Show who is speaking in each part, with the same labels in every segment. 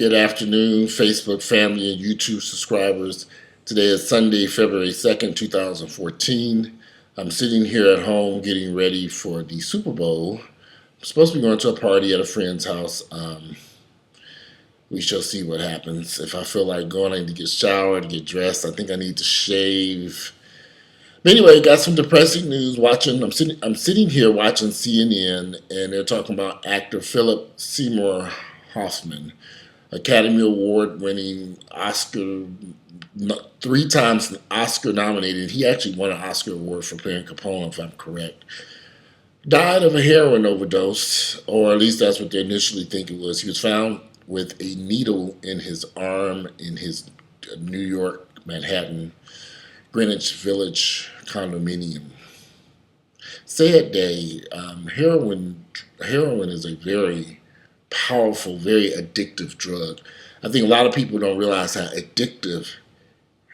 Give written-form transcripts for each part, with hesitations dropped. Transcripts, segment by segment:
Speaker 1: Good afternoon, Facebook family and YouTube subscribers. Today is Sunday, February 2nd, 2014. I'm sitting here at home getting ready for the Super Bowl. I'm supposed to be going to a party at a friend's house. We shall see what happens. If I feel like going, I need to get showered, get dressed. I think I need to shave. But anyway, got some depressing news. I'm sitting here watching CNN, and they're talking about actor Philip Seymour Hoffman, Academy Award winning Oscar, 3 times Oscar nominated. He actually won an Oscar award for playing Capone, if I'm correct. Died of a heroin overdose, or at least that's what they initially think it was. He was found with a needle in his arm in his New York, Manhattan, Greenwich Village condominium. Sad day. Heroin is a very powerful, very addictive drug. I think a lot of people don't realize how addictive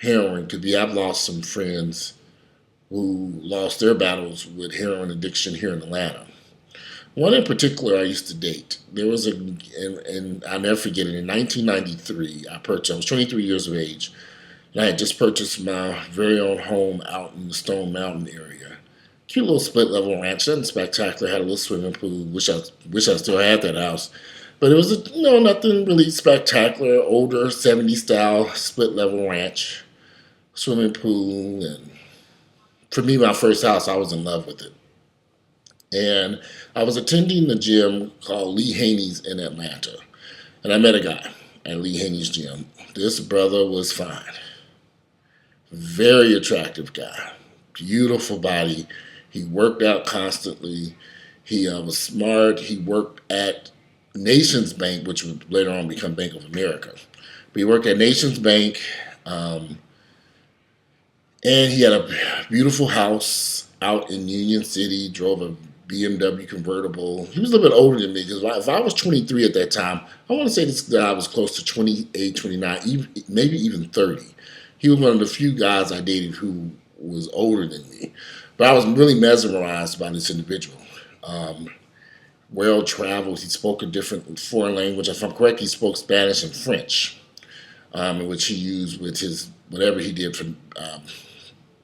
Speaker 1: heroin could be. I've lost some friends who lost their battles with heroin addiction here in Atlanta. One in particular I used to date. There was and I'll never forget it, in 1993, I was 23 years of age, and I had just purchased my very own home out in the Stone Mountain area. Cute little split level ranch, nothing spectacular. Had a little swimming pool. Wish I still had that house, but it was nothing really spectacular. Older 70s style split level ranch, swimming pool, and for me, my first house, I was in love with it. And I was attending the gym called Lee Haney's in Atlanta, and I met a guy at Lee Haney's gym. This brother was fine, very attractive guy, beautiful body. He worked out constantly. He was smart. He worked at Nations Bank, which would later on become Bank of America. But he worked at Nations Bank, and he had a beautiful house out in Union City, drove a BMW convertible. He was a little bit older than me, because if I was 23 at that time, I want to say this guy was close to 28, 29, maybe even 30. He was one of the few guys I dated who was older than me. But I was really mesmerized by this individual. Well-traveled. He spoke a different foreign language. If I'm correct, he spoke Spanish and French, in which he used with his whatever he did for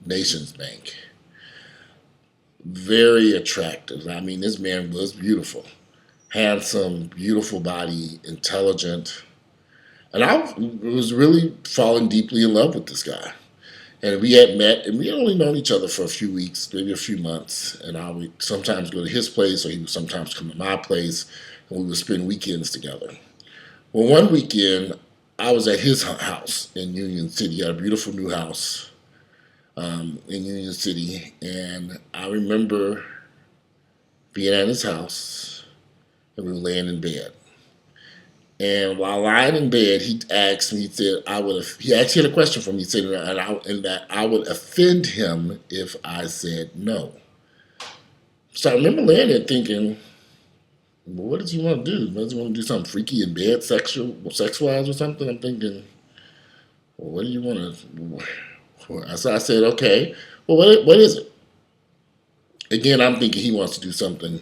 Speaker 1: Nations Bank. Very attractive. I mean, this man was beautiful. Handsome, beautiful body, intelligent. And I was really falling deeply in love with this guy. And we had met, and we had only known each other for a few weeks, maybe a few months. And I would sometimes go to his place, or he would sometimes come to my place, and we would spend weekends together. Well, one weekend, I was at his house in Union City. He had a beautiful new house in Union City. And I remember being at his house, and we were laying in bed. And while lying in bed, he asked me, he actually had a question for me. He said, that I would offend him if I said no. So I remember laying there thinking, well, what does he want to do? Does he want to do something freaky in bed, sex-wise or something? I'm thinking, well, what do you want to... So I said, okay, well, what is it? Again, I'm thinking he wants to do something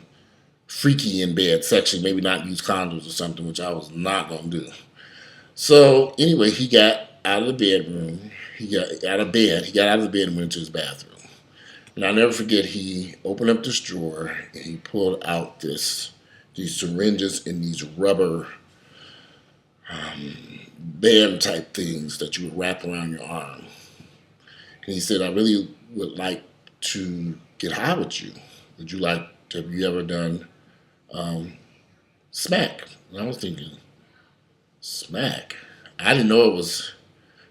Speaker 1: freaky in bed, sexually, maybe not use condoms or something, which I was not going to do. So anyway, he got out of the bedroom. He got out of the bed and went to his bathroom. And I'll never forget, he opened up this drawer and he pulled out these syringes and these rubber band type things that you would wrap around your arm. And he said, I really would like to get high with you. Have you ever done smack? And I was thinking, smack? I didn't know it was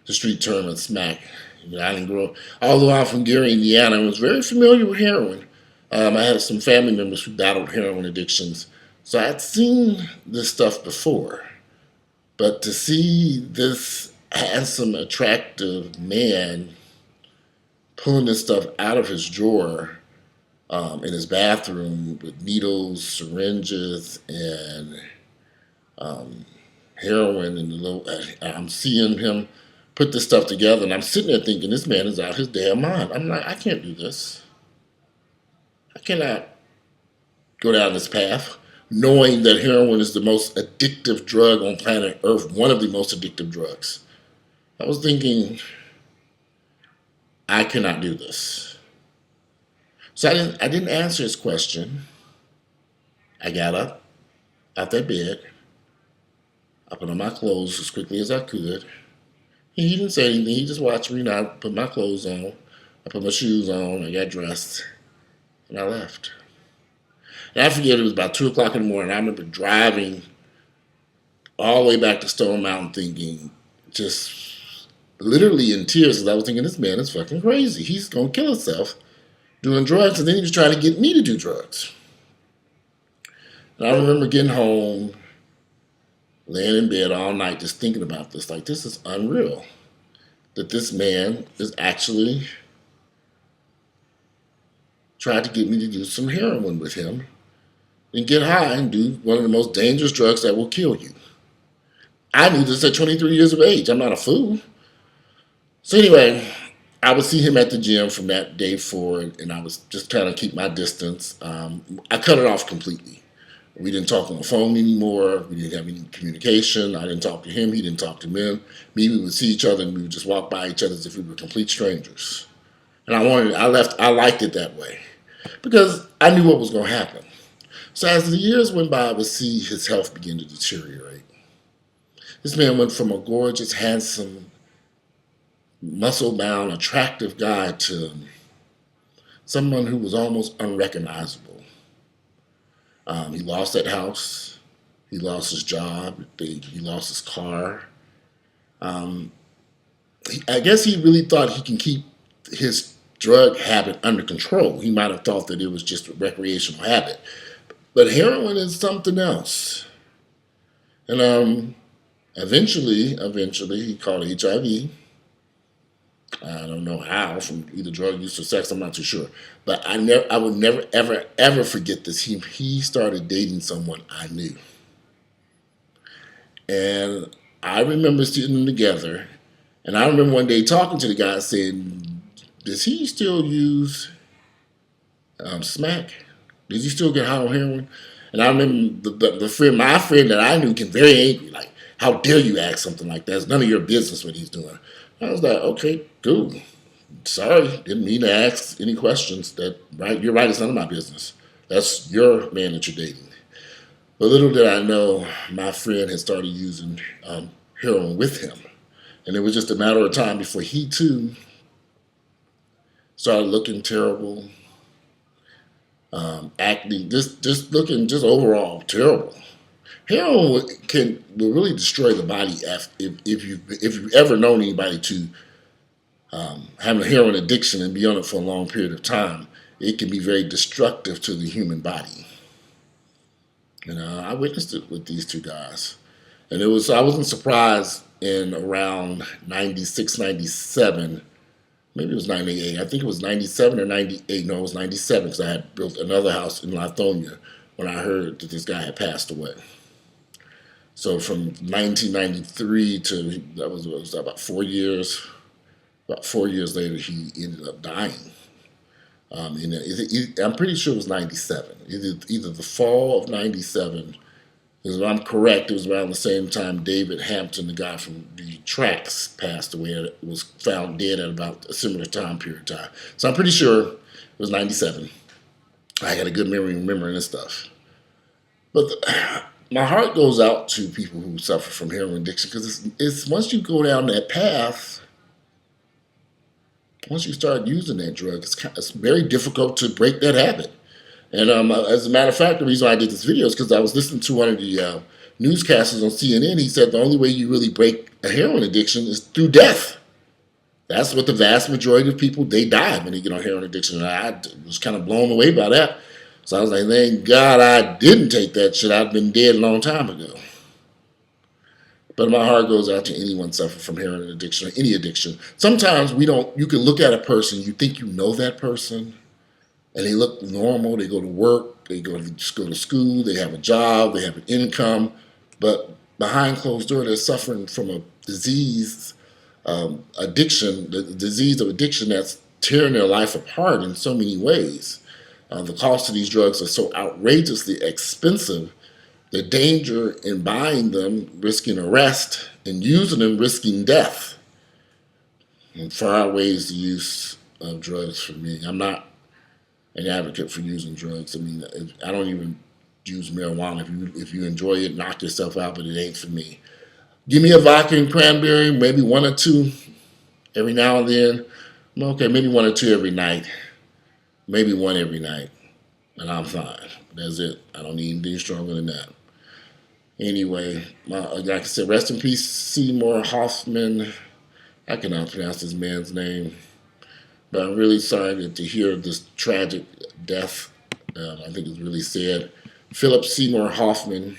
Speaker 1: the street term of smack. I didn't grow up. Although I'm from Gary, Indiana, I was very familiar with heroin. I had some family members who battled heroin addictions. So I'd seen this stuff before. But to see this handsome, attractive man pulling this stuff out of his drawer in his bathroom with needles, syringes, and heroin, and I'm seeing him put this stuff together, and I'm sitting there thinking, this man is out his damn mind. I'm like, I can't do this. I cannot go down this path. knowing that heroin is the most addictive drug on planet Earth, one of the most addictive drugs. I was thinking, I cannot do this. So I didn't answer his question. I got up out that bed. I put on my clothes as quickly as I could. He didn't say anything. He just watched me. And I put my clothes on. I put my shoes on. I got dressed. And I left. And I forget, it was about 2 o'clock in the morning. I remember driving all the way back to Stone Mountain thinking, just literally in tears, because I was thinking, this man is fucking crazy. He's going to kill himself doing drugs. And then he was trying to get me to do drugs. And I remember getting home, laying in bed all night just thinking about this. Like, this is unreal. That this man is actually tried to get me to do some heroin with him and get high and do one of the most dangerous drugs that will kill you. I knew this at 23 years of age. I'm not a fool. So anyway, I would see him at the gym from that day forward, and I was just trying to keep my distance. I cut it off completely. We didn't talk on the phone anymore. We didn't have any communication. I didn't talk to him. He didn't talk to me. We would see each other and we would just walk by each other as if we were complete strangers. And I liked it that way because I knew what was going to happen. So as the years went by, I would see his health begin to deteriorate. This man went from a gorgeous, handsome, muscle-bound, attractive guy to someone who was almost unrecognizable. He lost that house. He lost his job. He lost his car. I guess he really thought he can keep his drug habit under control. He might have thought that it was just a recreational habit. But heroin is something else. And eventually, he caught HIV. I don't know how, from either drug use or sex, I'm not too sure. But I would never, ever, ever forget this. He started dating someone I knew. And I remember seeing them together. And I remember one day talking to the guy saying, does he still use smack? Does he still get high on heroin? And I remember my friend that I knew getting very angry, like, how dare you ask something like that? It's none of your business what he's doing. I was like, okay, cool. Sorry, didn't mean to ask any questions. Right? You're right, it's none of my business. That's your man that you're dating. But little did I know, my friend had started using heroin with him. And it was just a matter of time before he too started looking terrible, acting, just looking just overall terrible. Heroin will really destroy the body if you've ever known anybody to have a heroin addiction and be on it for a long period of time. It can be very destructive to the human body. I witnessed it with these two guys, and I wasn't surprised in around 96, 97. Maybe it was 98. I think it was 97 or 98. No, it was 97 because I had built another house in Lithonia when I heard that this guy had passed away. So from 1993 to that was about 4 years. About 4 years later, he ended up dying. I'm pretty sure it was 97. Either the fall of 97, because if I'm correct, it was around the same time David Hampton, the guy from the Tracks, passed away. It was found dead at about a similar time period of time. So I'm pretty sure it was 97. I got a good memory remembering this stuff. But my heart goes out to people who suffer from heroin addiction because it's once you go down that path, once you start using that drug, it's very difficult to break that habit. And as a matter of fact, the reason I did this video is because I was listening to one of the newscasters on CNN. He said the only way you really break a heroin addiction is through death. That's what the vast majority of people, they die when they get on heroin addiction. And I was kind of blown away by that. So I was like, thank God I didn't take that shit. I'd been dead a long time ago. But my heart goes out to anyone suffering from heroin addiction or any addiction. Sometimes you can look at a person, you think you know that person, and they look normal, they go to work, they just go to school, they have a job, they have an income, but behind closed doors, they're suffering from a disease, addiction, the disease of addiction that's tearing their life apart in so many ways. The cost of these drugs are so outrageously expensive the danger in buying them, risking arrest, and using them, risking death. And far outweighs the use of drugs for me. I'm not an advocate for using drugs. I mean, I don't even use marijuana. If you enjoy it, knock yourself out, but it ain't for me. Give me a vodka and cranberry, maybe one or two every now and then. Okay, maybe one or two every night. Maybe one every night. And I'm fine. That's it. I don't need anything stronger than that. Anyway, like I said, rest in peace, Seymour Hoffman. I cannot pronounce this man's name. But I'm really sorry to hear this tragic death. I think it's really sad. Philip Seymour Hoffman.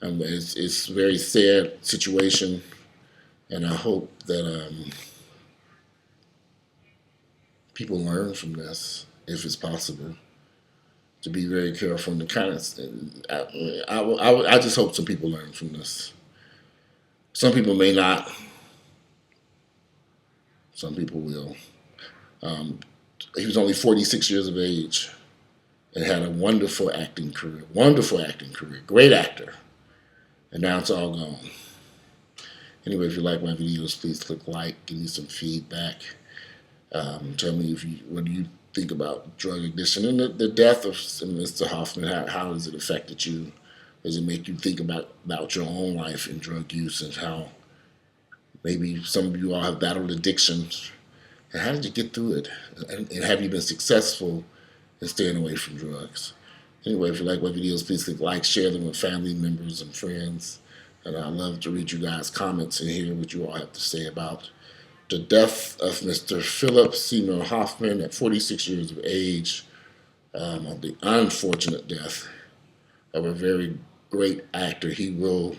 Speaker 1: It's a very sad situation. And I hope that people learn from this, if it's possible, to be very careful. And the kind of, I just hope some people learn from this. Some people may not. Some people will. He was only 46 years of age and had a wonderful acting career. Wonderful acting career. Great actor. And now it's all gone. Anyway, if you like my videos, please click like. Give me some feedback. Tell me what do you think about drug addiction and the death of Mr. Hoffman. How has it affected you? Does it make you think about your own life and drug use and how maybe some of you all have battled addictions? And how did you get through it? And have you been successful in staying away from drugs? Anyway, if you like my videos, please click like, share them with family members and friends. And I'd love to read you guys' comments and hear what you all have to say about the death of Mr. Philip Seymour Hoffman at 46 years of age, of the unfortunate death of a very great actor. He will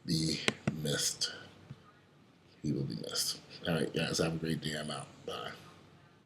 Speaker 1: be missed. He will be missed. All right, guys, have a great day. I'm out. Bye.